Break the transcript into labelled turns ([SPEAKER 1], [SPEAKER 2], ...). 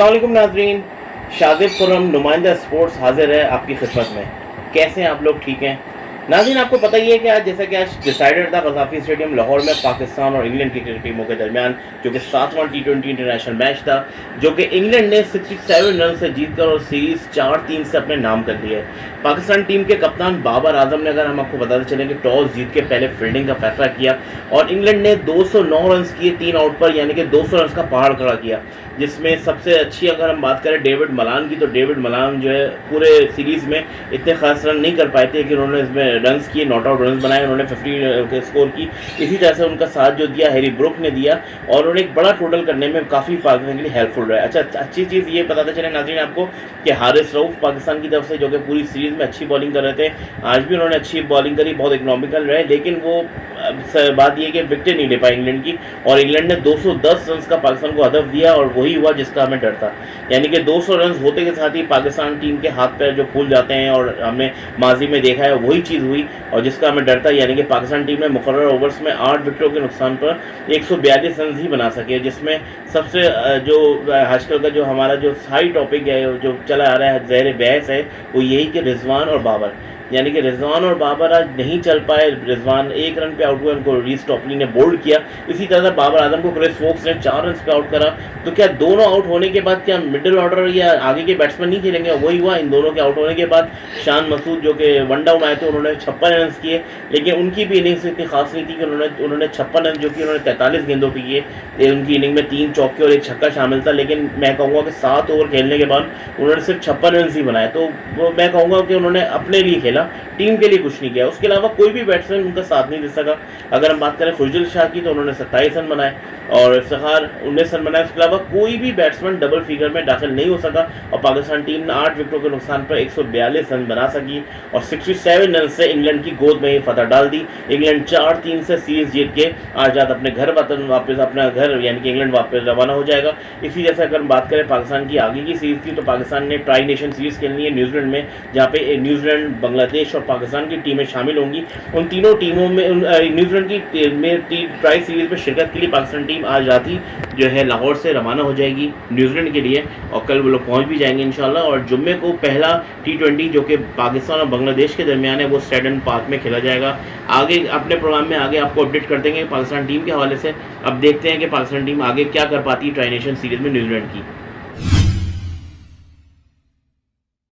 [SPEAKER 1] अस्सलाम वालेकुम नाज़रीन, शाज़िब खुर्रम नुमाइंदा स्पोर्ट्स हाजिर है आपकी खिदमत में। कैसे हैं आप लोग? ठीक हैं नाज़रीन। आपको पता ही है कि आज जैसा कि आज डिसाइडेड था गज़ाफ़ी स्टेडियम लाहौर में पाकिस्तान और इंग्लैंड की क्रिकेट टीमों के दरमियान, जो कि 7वां T20 इंटरनेशनल मैच था, जो कि इंग्लैंड ने 67 रन से जीतकर और सीरीज़ 4-3 से अपने नाम कर ली है। पाकिस्तान टीम के कप्तान बाबर आजम ने, अगर हम आपको बताते चलें, कि टॉस जीत के पहले फील्डिंग का फैसला किया और इंग्लैंड ने 209 रन किए 3 आउट पर, यानी कि 200 रन का पहाड़ खड़ा किया, जिसमें सबसे अच्छी अगर हम बात करें डेविड मलान की, तो डेविड मलान जो है पूरे सीरीज़ में इतने खास रन नहीं कर पाए थे कि उन्होंने इसमें रन्स किए, नॉट आउट रन्स बनाए, उन्होंने 50 स्कोर की। इसी तरह से उनका साथ जो दिया हैरी ब्रुक ने दिया और उन्होंने एक बड़ा टोटल करने में काफ़ी पाकिस्तान के लिए हेल्पफुल रहा है। अच्छा, अच्छी चीज़ ये बताते चले नाज़रीन आपको कि हारिस रऊफ पाकिस्तान की तरफ से, जो कि पूरी सीरीज़ में अच्छी बॉलिंग कर रहे थे, आज भी उन्होंने अच्छी बॉलिंग करी, बहुत इकोनॉमिकल रहे, लेकिन वो बात ये कि विकेट नहीं ले पाए इंग्लैंड की, और इंग्लैंड ने 210 रन का पाकिस्तान को हदफ दिया और वही हुआ जिसका हमें डर था। यानी कि 200 रन होते के साथ ही पाकिस्तान टीम के हाथ पैर जो फूल जाते हैं, और हमने माजी में देखा है वही चीज़ हुई और जिसका हमें डर था। यानी कि पाकिस्तान टीम ने मुकर्रर ओवर्स में 8 विकेटों के नुकसान पर 142 रन ही बना सके, जिसमें सबसे जो आजकल का जो हमारा जो हाई टॉपिक है, जो चला आ रहा है, ज़हर बहस है, वो यही कि रिजवान और बाबर, यानी कि रिजवान और बाबर आज नहीं चल पाए। रिजवान 1 रन पे आउट हुए, उनको रीस टॉपली ने बोल्ड किया। इसी तरह से बाबर आजम को क्रिस वोक्स ने 4 रन पे आउट करा। तो क्या दोनों आउट होने के बाद क्या मिडिल ऑर्डर या आगे के बैट्समैन नहीं खेलेंगे? वही हुआ। इन दोनों के आउट होने के बाद शान मसूद, जो कि वन डाउन आए थे, उन्होंने 56 रन किए, लेकिन उनकी भी इनिंग्स इतनी खास नहीं थी कि उन्होंने 56 रन, जो कि उन्होंने 43 गेंदों पर किए। उनकी इनिंग में 3 चौके और 1 छक्का शामिल था, लेकिन मैं कहूँगा कि 7 ओवर खेलने के बाद उन्होंने सिर्फ 56 रन ही बनाए। तो वो मैं कहूँगा कि उन्होंने अपने लिए खेला, टीम के लिए कुछ नहीं किया। उसके अलावा कोई भी बैट्समैन उनका साथ नहीं दे सका। अगर हम बात करें खुर्जिल शाह की, तो उन्होंने 27 रन बनाए और इफ्तिखार 19 रन बनाए। उसके अलावा कोई भी बैट्समैन डबल फिगर में दाखिल नहीं हो सका और पाकिस्तान टीम ने 8 विकेटों के नुकसान पर 142 रन बना सकी और 67 रन से इंग्लैंड की गोद में ही फतह डाल दी। इंग्लैंड 4-3 से सीरीज जीत के आज रात अपने घर वापस अपना घर यानी कि इंग्लैंड वापस रवाना हो जाएगा। इसी जैसे अगर हम बात करें पाकिस्तान की आगे की सीरीज की, तो पाकिस्तान ने ट्राई नेशन सीरीज खेलनी है न्यूजीलैंड में, जहाँ पे न्यूजीलैंड, बांग्लादेश और पाकिस्तान की टीमें शामिल होंगी। उन तीनों टीमों में न्यूजीलैंड की ट्राई सीरीज में शिरकत के लिए पाकिस्तान टीम आज रात ही जो है लाहौर से रवाना हो जाएगी न्यूजीलैंड के लिए, और कल वो लोग पहुंच भी जाएंगे इंशाल्लाह। और जुम्मे को पहला T20 जो कि पाकिस्तान और बांग्लादेश के दरमियान है, वो स्टेडन पार्क में खेला जाएगा। आगे अपने प्रोग्राम में आगे आपको अपडेट कर देंगे पाकिस्तान टीम के हवाले से। अब देखते हैं कि पाकिस्तान टीम आगे क्या कर पाती है ट्राई नेशन सीरीज में न्यूजीलैंड की।